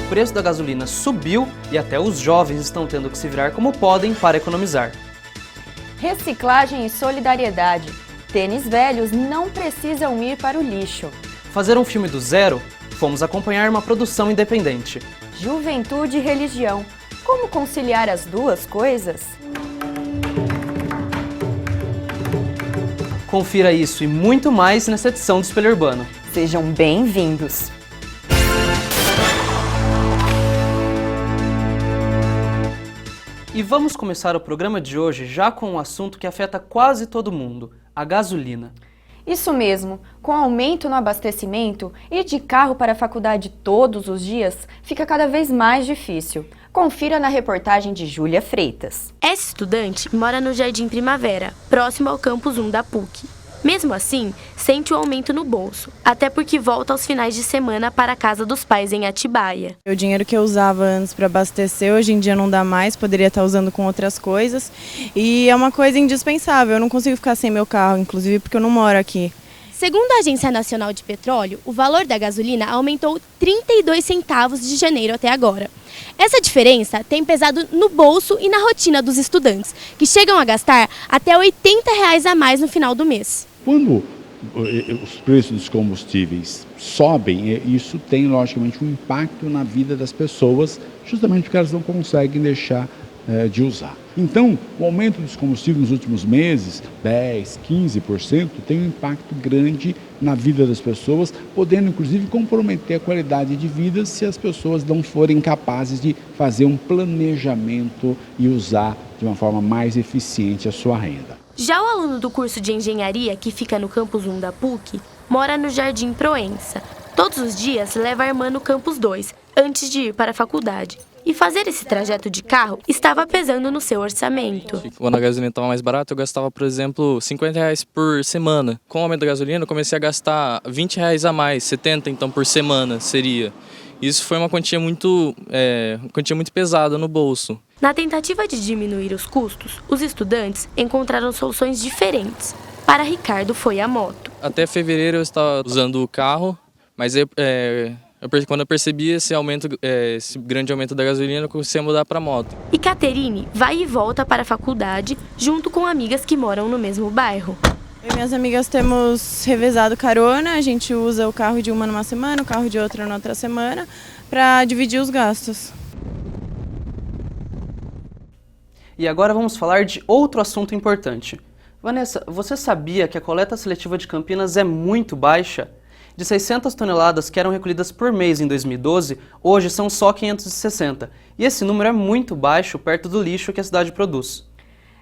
preço da gasolina subiu e até os jovens estão tendo que se virar como podem para economizar. Reciclagem e solidariedade. Tênis velhos não precisam ir para o lixo. Fazer um filme do zero? Fomos acompanhar uma produção independente. Juventude e religião. Como conciliar as duas coisas? Confira isso e muito mais nessa edição do Espelho Urbano. Sejam bem-vindos! E vamos começar o programa de hoje já com um assunto que afeta quase todo mundo, a gasolina. Isso mesmo, com o aumento no abastecimento, ir de carro para a faculdade todos os dias fica cada vez mais difícil. Confira na reportagem de Júlia Freitas. Essa estudante mora no Jardim Primavera, próximo ao campus 1 da PUC. Mesmo assim, sente o aumento no bolso, até porque volta aos finais de semana para a casa dos pais em Atibaia. O dinheiro que eu usava antes para abastecer, hoje em dia não dá mais, poderia estar usando com outras coisas. E é uma coisa indispensável, eu não consigo ficar sem meu carro, inclusive porque eu não moro aqui. Segundo a Agência Nacional de Petróleo, o valor da gasolina aumentou 32 centavos de janeiro até agora. Essa diferença tem pesado no bolso e na rotina dos estudantes, que chegam a gastar até R$ 80 a mais no final do mês. Quando os preços dos combustíveis sobem, isso tem logicamente um impacto na vida das pessoas, justamente porque elas não conseguem deixar de usar. Então, o aumento dos combustíveis nos últimos meses, 10%, 15%, tem um impacto grande na vida das pessoas, podendo inclusive comprometer a qualidade de vida se as pessoas não forem capazes de fazer um planejamento e usar de uma forma mais eficiente a sua renda. Já o aluno do curso de engenharia, que fica no campus 1 da PUC, mora no Jardim Proença. Todos os dias leva a irmã no campus 2, antes de ir para a faculdade. E fazer esse trajeto de carro estava pesando no seu orçamento. Quando a gasolina estava mais barata, eu gastava, por exemplo, R$50 por semana. Com o aumento da gasolina, eu comecei a gastar R$20 a mais, 70 então por semana seria. Isso foi uma quantia muito pesada no bolso. Na tentativa de diminuir os custos, os estudantes encontraram soluções diferentes. Para Ricardo foi a moto. Até fevereiro eu estava usando o carro, mas quando eu percebi esse grande aumento da gasolina, eu comecei a mudar para a moto. E Caterine vai e volta para a faculdade junto com amigas que moram no mesmo bairro. Eu e minhas amigas temos revezado carona, a gente usa o carro de uma numa semana, o carro de outra na outra semana, para dividir os gastos. E agora vamos falar de outro assunto importante. Vanessa, você sabia que a coleta seletiva de Campinas é muito baixa? De 600 toneladas que eram recolhidas por mês em 2012, hoje são só 560. E esse número é muito baixo perto do lixo que a cidade produz.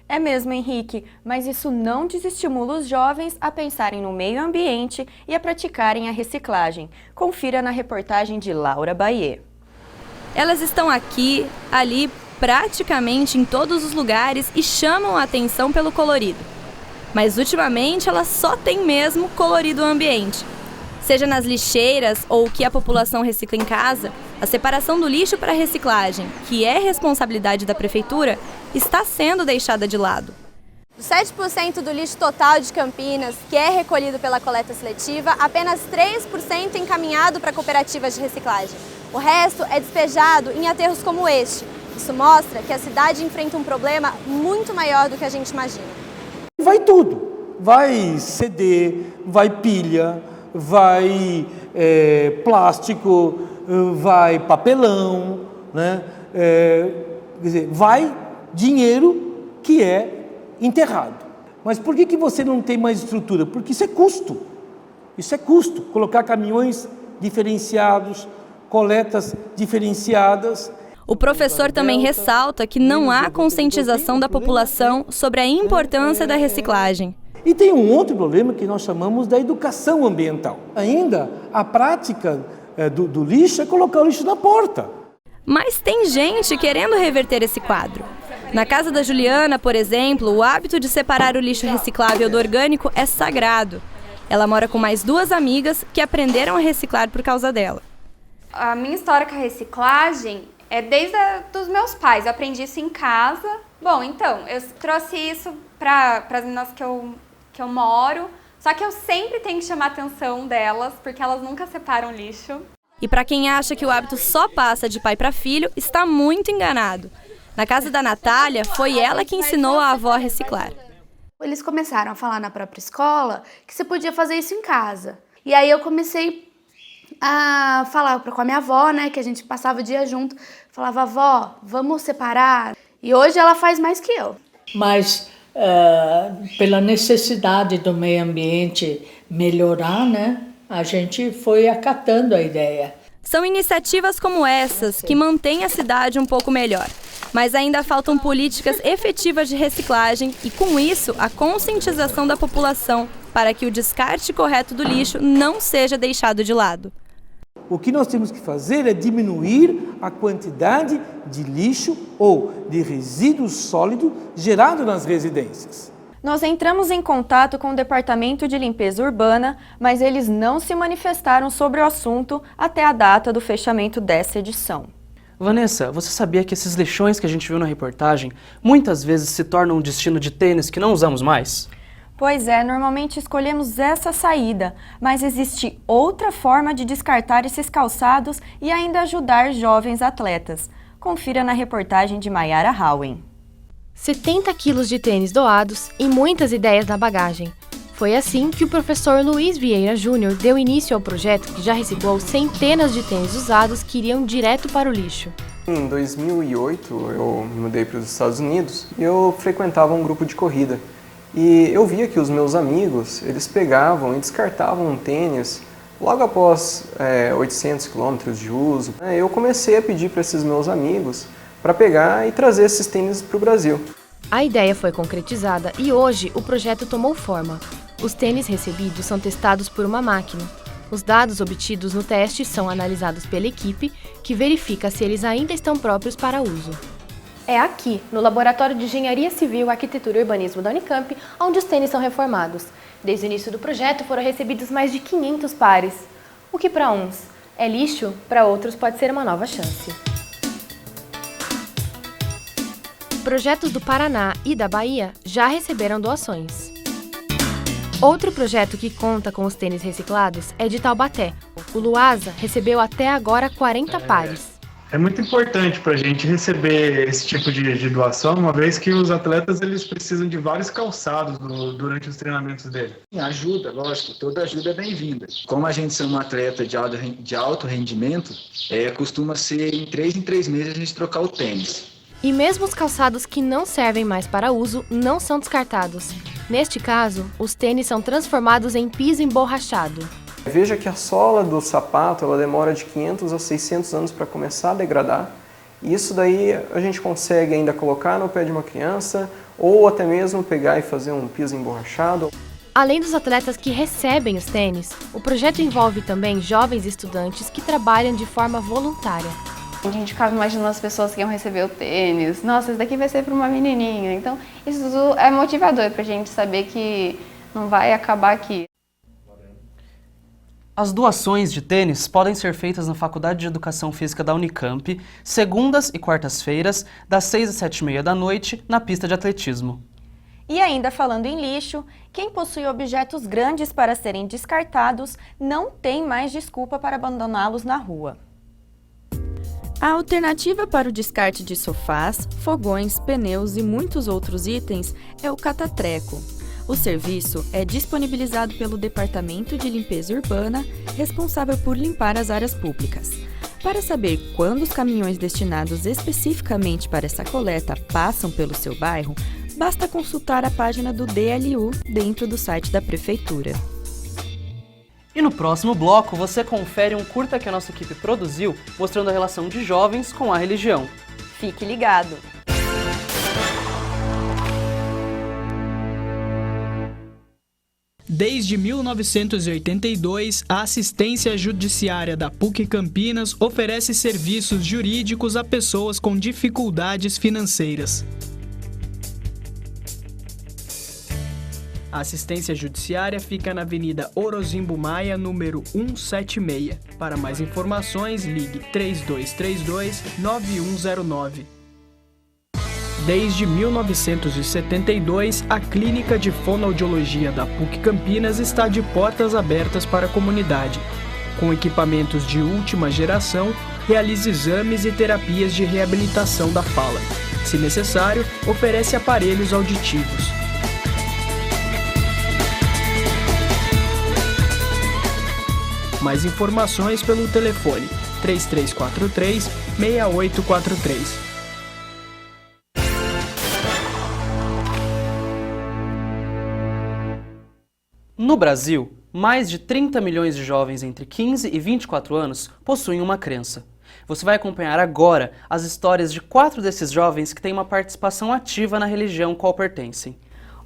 É mesmo, Henrique, mas isso não desestimula os jovens a pensarem no meio ambiente e a praticarem a reciclagem. Confira na reportagem de Laura Baier. Elas estão aqui, ali, praticamente em todos os lugares e chamam a atenção pelo colorido. Mas ultimamente elas só têm mesmo colorido ambiente. Seja nas lixeiras ou o que a população recicla em casa, a separação do lixo para a reciclagem, que é responsabilidade da prefeitura, está sendo deixada de lado. Dos 7% do lixo total de Campinas, que é recolhido pela coleta seletiva, apenas 3% é encaminhado para cooperativas de reciclagem. O resto é despejado em aterros como este. Isso mostra que a cidade enfrenta um problema muito maior do que a gente imagina. Vai tudo. Vai CD, vai pilha, vai plástico, vai papelão, né? Quer dizer, vai dinheiro que é enterrado. Mas por que você não tem mais estrutura? Porque isso é custo. Isso é custo. Colocar caminhões diferenciados, coletas diferenciadas. O professor também ressalta que não há conscientização da população sobre a importância da reciclagem. E tem um outro problema que nós chamamos da educação ambiental. Ainda a prática do lixo é colocar o lixo na porta. Mas tem gente querendo reverter esse quadro. Na casa da Juliana, por exemplo, o hábito de separar o lixo reciclável do orgânico é sagrado. Ela mora com mais 2 amigas que aprenderam a reciclar por causa dela. A minha história com a reciclagem é desde dos meus pais. Eu aprendi isso em casa. Bom, então, eu trouxe isso para as meninas que eu moro. Só que eu sempre tenho que chamar a atenção delas, porque elas nunca separam lixo. E para quem acha que o hábito só passa de pai para filho, está muito enganado. Na casa da Natália, foi ela que ensinou a avó a reciclar. Eles começaram a falar na própria escola que você podia fazer isso em casa. E aí eu comecei a falar com a minha avó, né, que a gente passava o dia junto. Falava, avó, vamos separar. E hoje ela faz mais que eu. Mas pela necessidade do meio ambiente melhorar, né, a gente foi acatando a ideia. São iniciativas como essas que mantêm a cidade um pouco melhor. Mas ainda faltam políticas efetivas de reciclagem e, com isso, a conscientização da população para que o descarte correto do lixo não seja deixado de lado. O que nós temos que fazer é diminuir a quantidade de lixo ou de resíduo sólido gerado nas residências. Nós entramos em contato com o Departamento de Limpeza Urbana, mas eles não se manifestaram sobre o assunto até a data do fechamento dessa edição. Vanessa, você sabia que esses lixões que a gente viu na reportagem muitas vezes se tornam um destino de tênis que não usamos mais? Pois é, normalmente escolhemos essa saída, mas existe outra forma de descartar esses calçados e ainda ajudar jovens atletas. Confira na reportagem de Mayara Howen. 70 quilos de tênis doados e muitas ideias na bagagem. Foi assim que o professor Luiz Vieira Júnior deu início ao projeto que já reciclou centenas de tênis usados que iriam direto para o lixo. Em 2008, eu me mudei para os Estados Unidos e eu frequentava um grupo de corrida. E eu via que os meus amigos, eles pegavam e descartavam um tênis logo após 800 quilômetros de uso. Eu comecei a pedir para esses meus amigos para pegar e trazer esses tênis para o Brasil. A ideia foi concretizada e hoje o projeto tomou forma. Os tênis recebidos são testados por uma máquina. Os dados obtidos no teste são analisados pela equipe, que verifica se eles ainda estão próprios para uso. É aqui, no Laboratório de Engenharia Civil, Arquitetura e Urbanismo da Unicamp, onde os tênis são reformados. Desde o início do projeto foram recebidos mais de 500 pares. O que para uns é lixo, para outros pode ser uma nova chance. Projetos do Paraná e da Bahia já receberam doações. Outro projeto que conta com os tênis reciclados é de Taubaté. O Luasa recebeu até agora 40 pares. É muito importante para a gente receber esse tipo de doação, uma vez que os atletas eles precisam de vários calçados durante os treinamentos dele. Ajuda, lógico, toda ajuda é bem-vinda. Como a gente é um atleta de alto rendimento, costuma ser em 3 meses a gente trocar o tênis. E mesmo os calçados que não servem mais para uso não são descartados. Neste caso, os tênis são transformados em piso emborrachado. Veja que a sola do sapato ela demora de 500 a 600 anos para começar a degradar. E isso daí a gente consegue ainda colocar no pé de uma criança ou até mesmo pegar e fazer um piso emborrachado. Além dos atletas que recebem os tênis, o projeto envolve também jovens estudantes que trabalham de forma voluntária. A gente ficava imaginando as pessoas que iam receber o tênis. Nossa, esse daqui vai ser para uma menininha. Então, isso tudo é motivador para a gente saber que não vai acabar aqui. As doações de tênis podem ser feitas na Faculdade de Educação Física da Unicamp, segundas e quartas-feiras, das 6 às 7h30 da noite, na pista de atletismo. E ainda falando em lixo, quem possui objetos grandes para serem descartados não tem mais desculpa para abandoná-los na rua. A alternativa para o descarte de sofás, fogões, pneus e muitos outros itens é o catatreco. O serviço é disponibilizado pelo Departamento de Limpeza Urbana, responsável por limpar as áreas públicas. Para saber quando os caminhões destinados especificamente para essa coleta passam pelo seu bairro, basta consultar a página do DLU dentro do site da Prefeitura. E no próximo bloco você confere um curta que a nossa equipe produziu mostrando a relação de jovens com a religião. Fique ligado! Desde 1982, a assistência judiciária da PUC Campinas oferece serviços jurídicos a pessoas com dificuldades financeiras. A assistência judiciária fica na Avenida Orozimbo Maia, número 176. Para mais informações, ligue 3232-9109. Desde 1972, a Clínica de Fonoaudiologia da PUC Campinas está de portas abertas para a comunidade. Com equipamentos de última geração, realiza exames e terapias de reabilitação da fala. Se necessário, oferece aparelhos auditivos. Mais informações pelo telefone 3343-6843. No Brasil, mais de 30 milhões de jovens entre 15 e 24 anos possuem uma crença. Você vai acompanhar agora as histórias de 4 desses jovens que têm uma participação ativa na religião qual pertencem.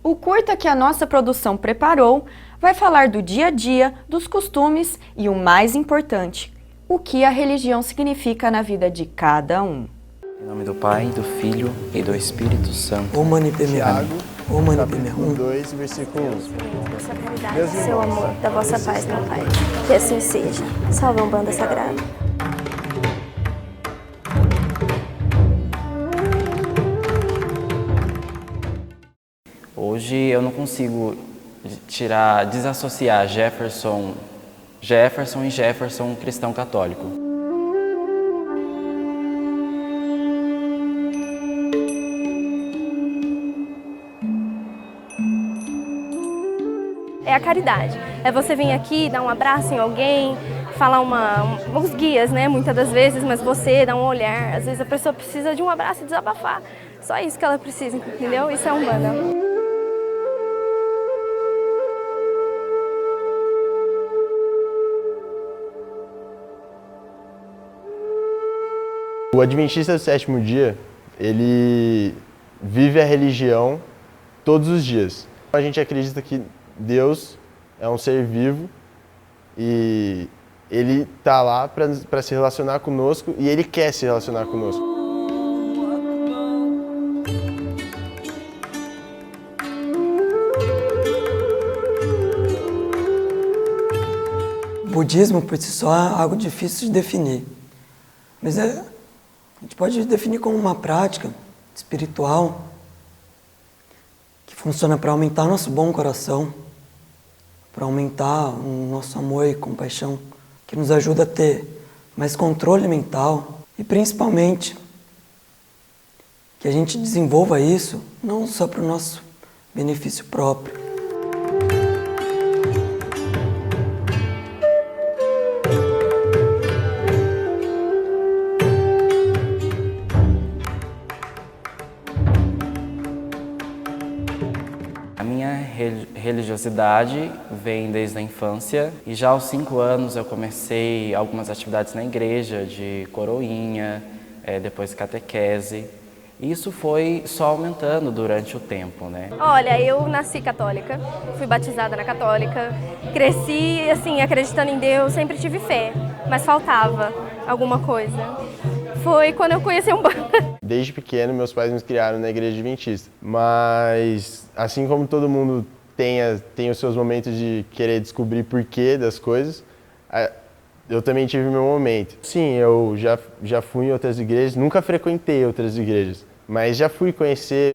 O curta que a nossa produção preparou vai falar do dia a dia, dos costumes e o mais importante, o que a religião significa na vida de cada um. Em nome do Pai, do Filho e do Espírito Santo. O Mani Padme Hum. Capítulo 2, versículo 1. Sua caridade, seu amor, da vossa paz, meu Pai. Que assim seja. Salve a Umbanda Sagrada. Hoje eu não consigo desassociar Jefferson e Jefferson cristão católico. É a caridade. É você vir aqui, dar um abraço em alguém, falar uns guias, né, muitas das vezes, mas você dá um olhar. Às vezes a pessoa precisa de um abraço e desabafar. Só isso que ela precisa, entendeu? Isso é Umbanda. O Adventista do Sétimo Dia, ele vive a religião todos os dias. A gente acredita que Deus é um ser vivo e Ele está lá para se relacionar conosco e Ele quer se relacionar conosco. O budismo, por si só, é algo difícil de definir. Mas a gente pode definir como uma prática espiritual que funciona para aumentar nosso bom coração, para aumentar o nosso amor e compaixão, que nos ajuda a ter mais controle mental e, principalmente, que a gente desenvolva isso não só para o nosso benefício próprio. A minha religiosidade vem desde a infância e já aos 5 anos eu comecei algumas atividades na igreja, de coroinha, depois catequese. E isso foi só aumentando durante o tempo, né? Olha, eu nasci católica, fui batizada na católica, cresci assim, acreditando em Deus, sempre tive fé, mas faltava alguma coisa. Foi quando eu conheci Umbanda. Desde pequeno, meus pais me criaram na igreja adventista. Mas, assim como todo mundo tem os seus momentos de querer descobrir porquê das coisas, eu também tive meu momento. Sim, eu já fui em outras igrejas, nunca frequentei outras igrejas, mas já fui conhecer.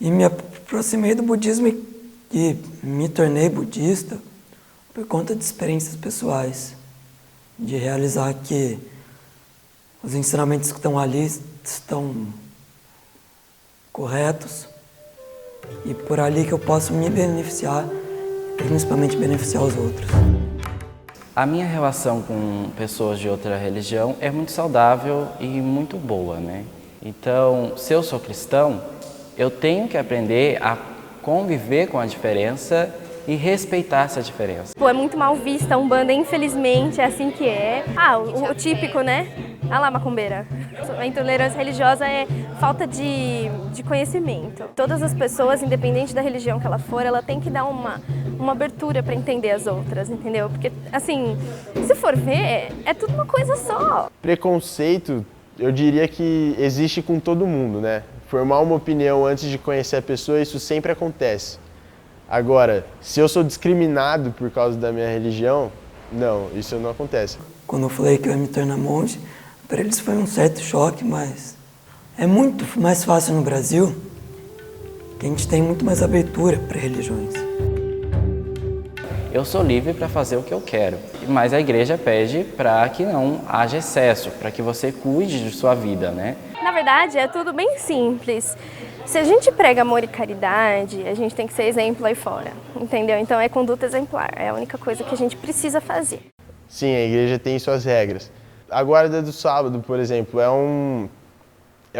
E me aproximei do budismo e me tornei budista por conta de experiências pessoais, de realizar que os ensinamentos que estão ali estão corretos e por ali que eu posso me beneficiar, principalmente beneficiar os outros. A minha relação com pessoas de outra religião é muito saudável e muito boa, né? Então, se eu sou cristão, eu tenho que aprender a conviver com a diferença e respeitar essa diferença. Pô, é muito mal vista a Umbanda, infelizmente, é assim que é. O típico, né? Ah lá, macumbeira. A intolerância religiosa é falta de conhecimento. Todas as pessoas, independente da religião que ela for, ela tem que dar uma abertura para entender as outras, entendeu? Porque, assim, se for ver, é tudo uma coisa só. Preconceito, eu diria que existe com todo mundo, né? Formar uma opinião antes de conhecer a pessoa, isso sempre acontece. Agora, se eu sou discriminado por causa da minha religião, não, isso não acontece. Quando eu falei que eu ia me tornar monge, para eles foi um certo choque, mas é muito mais fácil no Brasil, que a gente tem muito mais abertura para religiões. Eu sou livre para fazer o que eu quero, mas a igreja pede para que não haja excesso, para que você cuide de sua vida, né? Na verdade, é tudo bem simples. Se a gente prega amor e caridade, a gente tem que ser exemplo aí fora, entendeu? Então é conduta exemplar, é a única coisa que a gente precisa fazer. Sim, a igreja tem suas regras. A guarda do sábado, por exemplo, é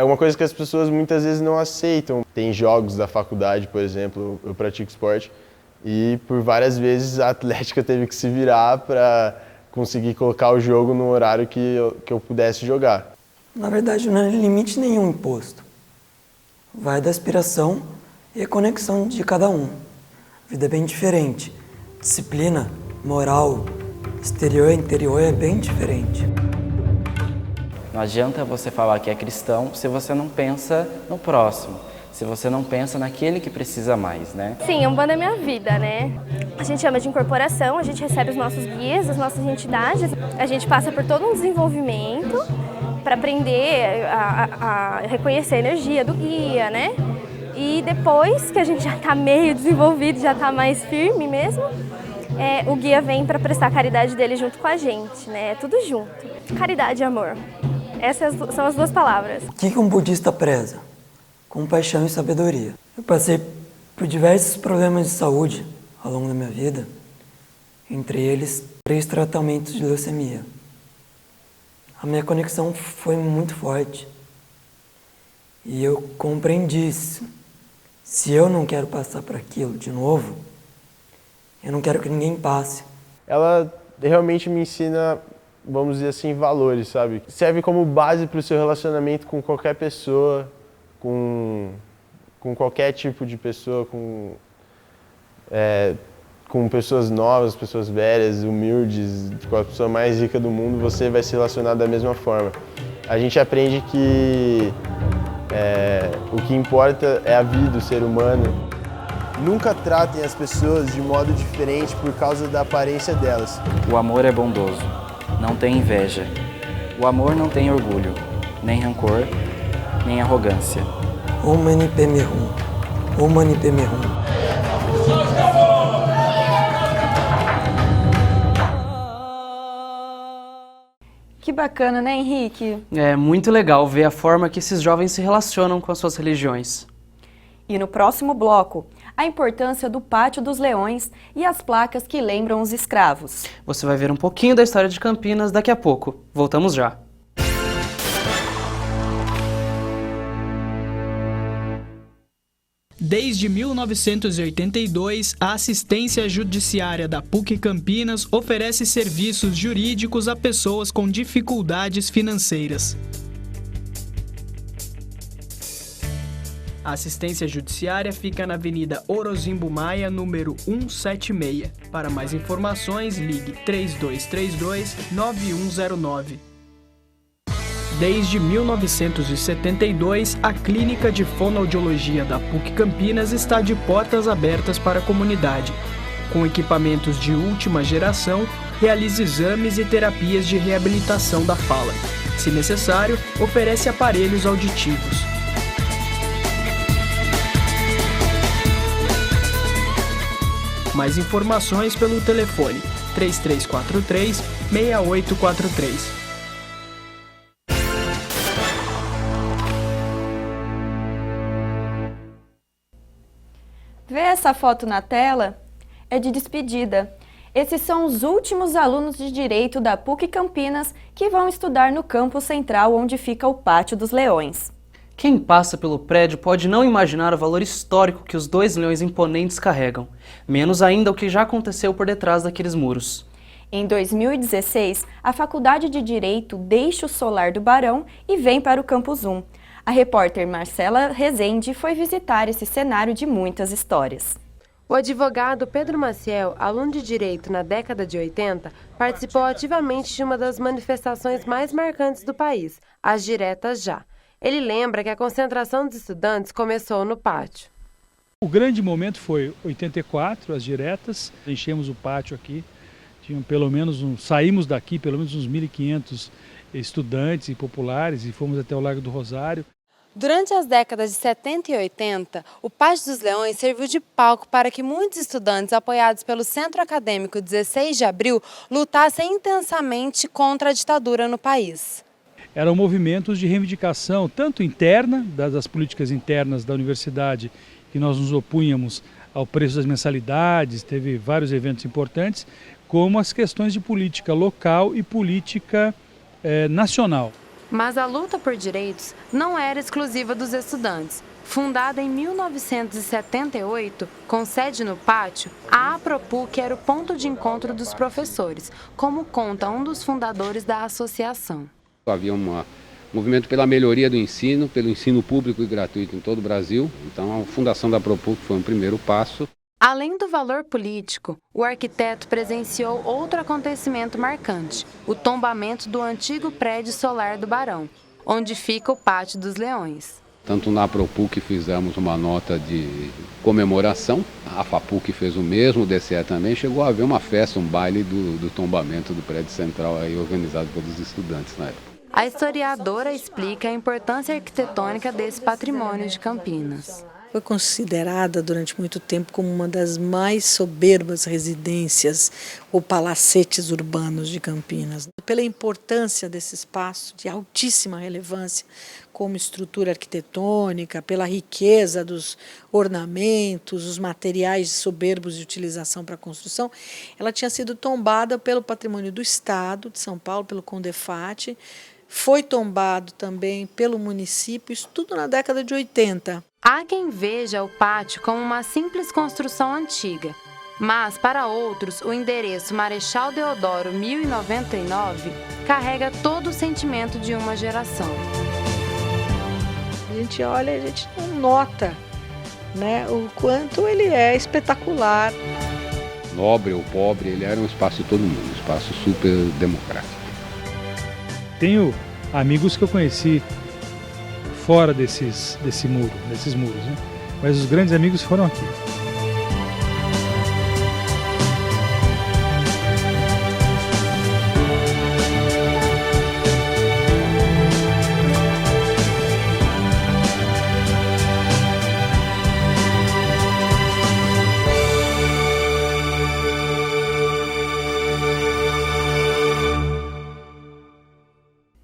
uma coisa que as pessoas muitas vezes não aceitam. Tem jogos da faculdade, por exemplo, eu pratico esporte, e por várias vezes a atlética teve que se virar para conseguir colocar o jogo no horário que eu pudesse jogar. Na verdade, não é limite nenhum imposto. Vai da aspiração e a conexão de cada um. A vida é bem diferente. Disciplina, moral, exterior e interior é bem diferente. Não adianta você falar que é cristão se você não pensa no próximo, se você não pensa naquele que precisa mais, né? Sim, a Umbanda é minha vida, né? A gente chama de incorporação, a gente recebe os nossos guias, as nossas entidades, a gente passa por todo um desenvolvimento para aprender a reconhecer a energia do guia, né? E depois que a gente já está meio desenvolvido, já está mais firme mesmo, o guia vem para prestar a caridade dele junto com a gente, né? É tudo junto. Caridade e amor. Essas são as duas palavras. O que um budista preza? Compaixão e sabedoria. Eu passei por diversos problemas de saúde ao longo da minha vida, entre eles 3 tratamentos de leucemia. A minha conexão foi muito forte e eu compreendi isso. Se eu não quero passar por aquilo de novo, eu não quero que ninguém passe. Ela realmente me ensina, vamos dizer assim, valores, sabe? Serve como base para o seu relacionamento com qualquer pessoa, com qualquer tipo de pessoa, com pessoas novas, pessoas velhas, humildes, com a pessoa mais rica do mundo, você vai se relacionar da mesma forma. A gente aprende que o que importa é a vida do ser humano. Nunca tratem as pessoas de modo diferente por causa da aparência delas. O amor é bondoso, não tem inveja. O amor não tem orgulho, nem rancor, nem arrogância. Om Mani Padme Hum. Om Mani Padme Hum. Que bacana, né, Henrique? É muito legal ver a forma que esses jovens se relacionam com as suas religiões. E no próximo bloco, a importância do Pátio dos Leões e as placas que lembram os escravos. Você vai ver um pouquinho da história de Campinas daqui a pouco. Voltamos já. Desde 1982, a assistência judiciária da PUC Campinas oferece serviços jurídicos a pessoas com dificuldades financeiras. A assistência judiciária fica na Avenida Orozimbo Maia, número 176. Para mais informações, ligue 3232-9109. Desde 1972, a Clínica de Fonoaudiologia da PUC Campinas está de portas abertas para a comunidade. Com equipamentos de última geração, realiza exames e terapias de reabilitação da fala. Se necessário, oferece aparelhos auditivos. Mais informações pelo telefone 3343-6843. Vê essa foto na tela? É de despedida. Esses são os últimos alunos de Direito da PUC Campinas que vão estudar no campus central onde fica o Pátio dos Leões. Quem passa pelo prédio pode não imaginar o valor histórico que os 2 leões imponentes carregam, menos ainda o que já aconteceu por detrás daqueles muros. Em 2016, a Faculdade de Direito deixa o solar do Barão e vem para o Campus 1. A repórter Marcela Rezende foi visitar esse cenário de muitas histórias. O advogado Pedro Maciel, aluno de Direito na década de 80, participou ativamente de uma das manifestações mais marcantes do país, as Diretas Já. Ele lembra que a concentração dos estudantes começou no pátio. O grande momento foi 84, as Diretas, enchemos o pátio aqui, saímos daqui pelo menos uns 1.500 estudantes e populares e fomos até o Largo do Rosário. Durante as décadas de 70 e 80, o Pátio dos Leões serviu de palco para que muitos estudantes, apoiados pelo Centro Acadêmico 16 de Abril, lutassem intensamente contra a ditadura no país. Eram movimentos de reivindicação, tanto interna, das políticas internas da universidade, que nós nos opunhamos ao preço das mensalidades, teve vários eventos importantes, como as questões de política local e política nacional. Mas a luta por direitos não era exclusiva dos estudantes. Fundada em 1978, com sede no pátio, a APROPUC era o ponto de encontro dos professores, como conta um dos fundadores da associação. Havia um movimento pela melhoria do ensino, pelo ensino público e gratuito em todo o Brasil. Então a fundação da APROPUC foi um primeiro passo. Além do valor político, o arquiteto presenciou outro acontecimento marcante, o tombamento do antigo prédio solar do Barão, onde fica o Pátio dos Leões. Tanto na APROPUC fizemos uma nota de comemoração, a FAPUC fez o mesmo, o DCE também, chegou a haver uma festa, um baile do tombamento do prédio central aí, organizado pelos estudantes na época. A historiadora explica a importância arquitetônica desse patrimônio de Campinas. Foi considerada durante muito tempo como uma das mais soberbas residências ou palacetes urbanos de Campinas. Pela importância desse espaço, de altíssima relevância, como estrutura arquitetônica, pela riqueza dos ornamentos, os materiais soberbos de utilização para a construção, ela tinha sido tombada pelo Patrimônio do Estado de São Paulo, pelo CONDEFAT, foi tombado também pelo município, isso tudo na década de 80. Há quem veja o pátio como uma simples construção antiga, mas para outros o endereço Marechal Deodoro 1099 carrega todo o sentimento de uma geração. A gente olha e a gente não nota, né, o quanto ele é espetacular. Nobre ou pobre, ele era um espaço de todo mundo, um espaço super democrático. Tenho amigos que eu conheci fora desses muros, né? Mas os grandes amigos foram aqui.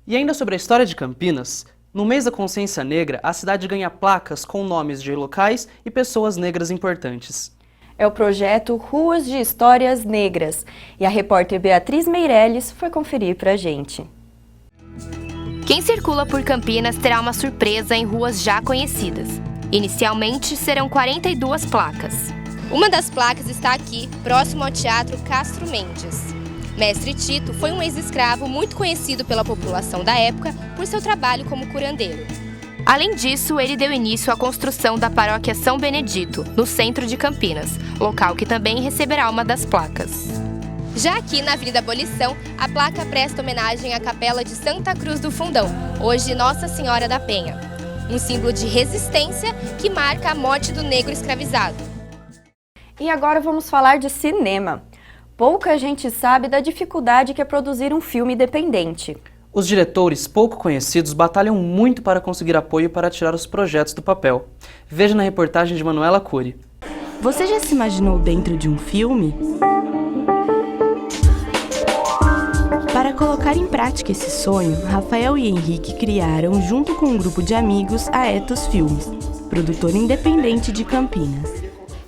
E ainda sobre a história de Campinas, no mês da consciência negra, a cidade ganha placas com nomes de locais e pessoas negras importantes. É o projeto Ruas de Histórias Negras e a repórter Beatriz Meirelles foi conferir pra gente. Quem circula por Campinas terá uma surpresa em ruas já conhecidas. Inicialmente, serão 42 placas. Uma das placas está aqui, próximo ao Teatro Castro Mendes. Mestre Tito foi um ex-escravo muito conhecido pela população da época por seu trabalho como curandeiro. Além disso, ele deu início à construção da paróquia São Benedito, no centro de Campinas, local que também receberá uma das placas. Já aqui na Avenida Abolição, a placa presta homenagem à Capela de Santa Cruz do Fundão, hoje Nossa Senhora da Penha. Um símbolo de resistência que marca a morte do negro escravizado. E agora vamos falar de cinema. Pouca gente sabe da dificuldade que é produzir um filme independente. Os diretores pouco conhecidos batalham muito para conseguir apoio para tirar os projetos do papel. Veja na reportagem de Manuela Cury. Você já se imaginou dentro de um filme? Para colocar em prática esse sonho, Rafael e Henrique criaram, junto com um grupo de amigos, a Ethos Filmes, produtora independente de Campinas.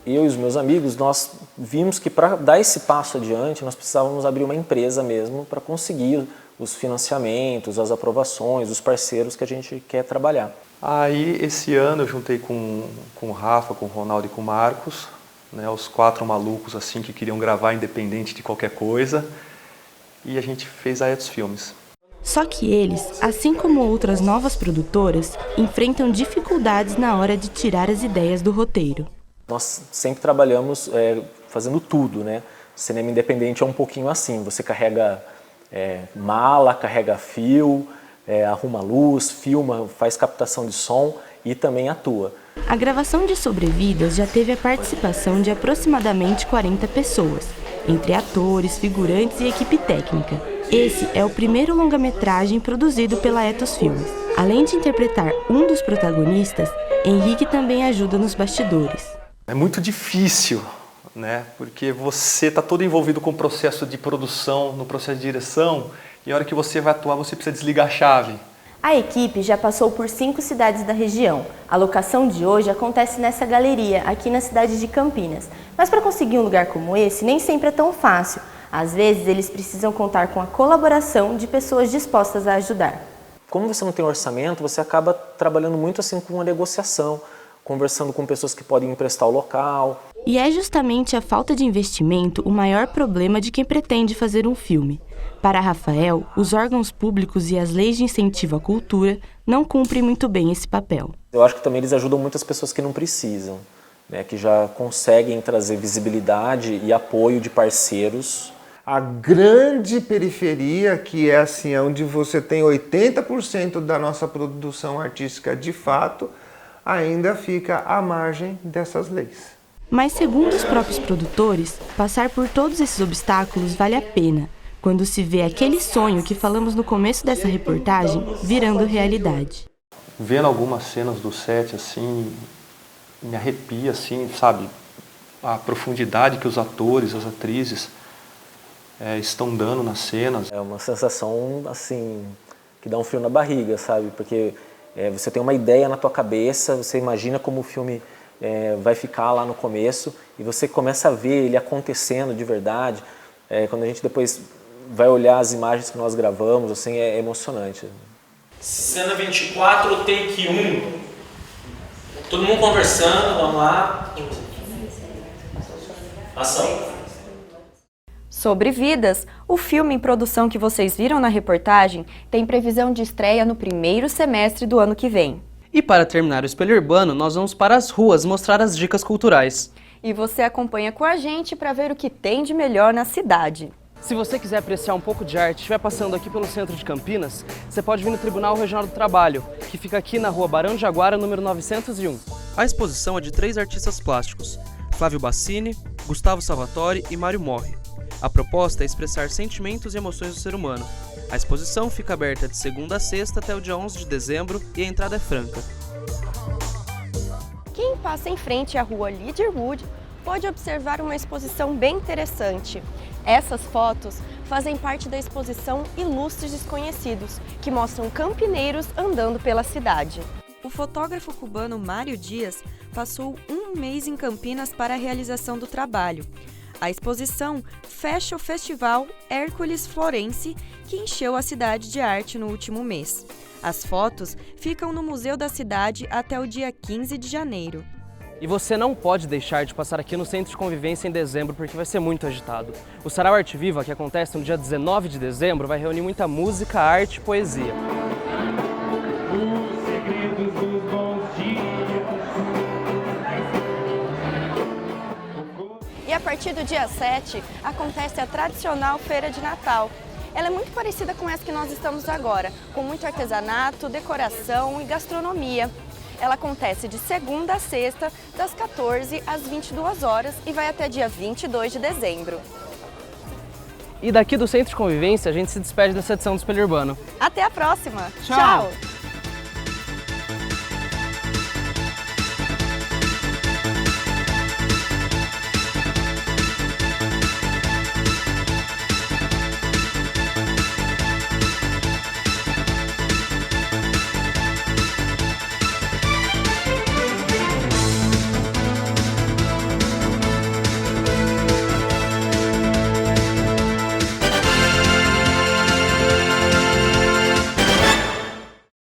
Eu e os meus amigos, nós vimos que para dar esse passo adiante, nós precisávamos abrir uma empresa mesmo para conseguir os financiamentos, as aprovações, os parceiros que a gente quer trabalhar. Aí, esse ano, eu juntei com o Rafa, com o Ronaldo e com o Marcos, né, os 4 malucos assim que queriam gravar independente de qualquer coisa, e a gente fez a Ethos Filmes. Só que eles, assim como outras novas produtoras, enfrentam dificuldades na hora de tirar as ideias do roteiro. Nós sempre trabalhamos fazendo tudo, né? Cinema independente é um pouquinho assim, você carrega mala, carrega fio, arruma luz, filma, faz captação de som e também atua. A gravação de Sobrevidas já teve a participação de aproximadamente 40 pessoas, entre atores, figurantes e equipe técnica. Esse é o primeiro longa-metragem produzido pela Ethos Filmes. Além de interpretar um dos protagonistas, Henrique também ajuda nos bastidores. É muito difícil, né? Porque você está todo envolvido com o processo de produção, no processo de direção, e a hora que você vai atuar, você precisa desligar a chave. A equipe já passou por 5 cidades da região. A locação de hoje acontece nessa galeria, aqui na cidade de Campinas. Mas para conseguir um lugar como esse, nem sempre é tão fácil. Às vezes, eles precisam contar com a colaboração de pessoas dispostas a ajudar. Como você não tem orçamento, você acaba trabalhando muito assim com uma negociação, conversando com pessoas que podem emprestar o local. E é justamente a falta de investimento o maior problema de quem pretende fazer um filme. Para Rafael, os órgãos públicos e as leis de incentivo à cultura não cumprem muito bem esse papel. Eu acho que também eles ajudam muitas pessoas que não precisam, né, que já conseguem trazer visibilidade e apoio de parceiros. A grande periferia, que é assim, onde você tem 80% da nossa produção artística de fato, ainda fica à margem dessas leis. Mas segundo os próprios produtores, passar por todos esses obstáculos vale a pena, quando se vê aquele sonho que falamos no começo dessa reportagem virando realidade. Vendo algumas cenas do set, assim, me arrepia, assim, sabe? A profundidade que os atores, as atrizes estão dando nas cenas. É uma sensação, assim, que dá um frio na barriga, sabe? Porque você tem uma ideia na tua cabeça, você imagina como o filme vai ficar lá no começo e você começa a ver ele acontecendo de verdade. Quando a gente depois vai olhar as imagens que nós gravamos, assim, é emocionante. Cena 24, take 1. Todo mundo conversando, vamos lá. Ação. Sobre Vidas, o filme em produção que vocês viram na reportagem tem previsão de estreia no primeiro semestre do ano que vem. E para terminar o Espelho Urbano, nós vamos para as ruas mostrar as dicas culturais. E você acompanha com a gente para ver o que tem de melhor na cidade. Se você quiser apreciar um pouco de arte e estiver passando aqui pelo centro de Campinas, você pode vir no Tribunal Regional do Trabalho, que fica aqui na rua Barão de Jaguara, número 901. A exposição é de 3 artistas plásticos, Flávio Bassini, Gustavo Salvatore e Mário Morri. A proposta é expressar sentimentos e emoções do ser humano. A exposição fica aberta de segunda a sexta até o dia 11 de dezembro e a entrada é franca. Quem passa em frente à rua Leaderwood pode observar uma exposição bem interessante. Essas fotos fazem parte da exposição Ilustres Desconhecidos, que mostram campineiros andando pela cidade. O fotógrafo cubano Mário Dias passou um mês em Campinas para a realização do trabalho. A exposição fecha o festival Hércules Florense, que encheu a cidade de arte no último mês. As fotos ficam no Museu da Cidade até o dia 15 de janeiro. E você não pode deixar de passar aqui no Centro de Convivência em dezembro, porque vai ser muito agitado. O Sarau Arte Viva, que acontece no dia 19 de dezembro, vai reunir muita música, arte e poesia. Os segredos dos bons dias. E a partir do dia 7, acontece a tradicional Feira de Natal. Ela é muito parecida com essa que nós estamos agora, com muito artesanato, decoração e gastronomia. Ela acontece de segunda a sexta, das 14 às 22 horas e vai até dia 22 de dezembro. E daqui do Centro de Convivência, a gente se despede dessa edição do Espelho Urbano. Até a próxima! Tchau.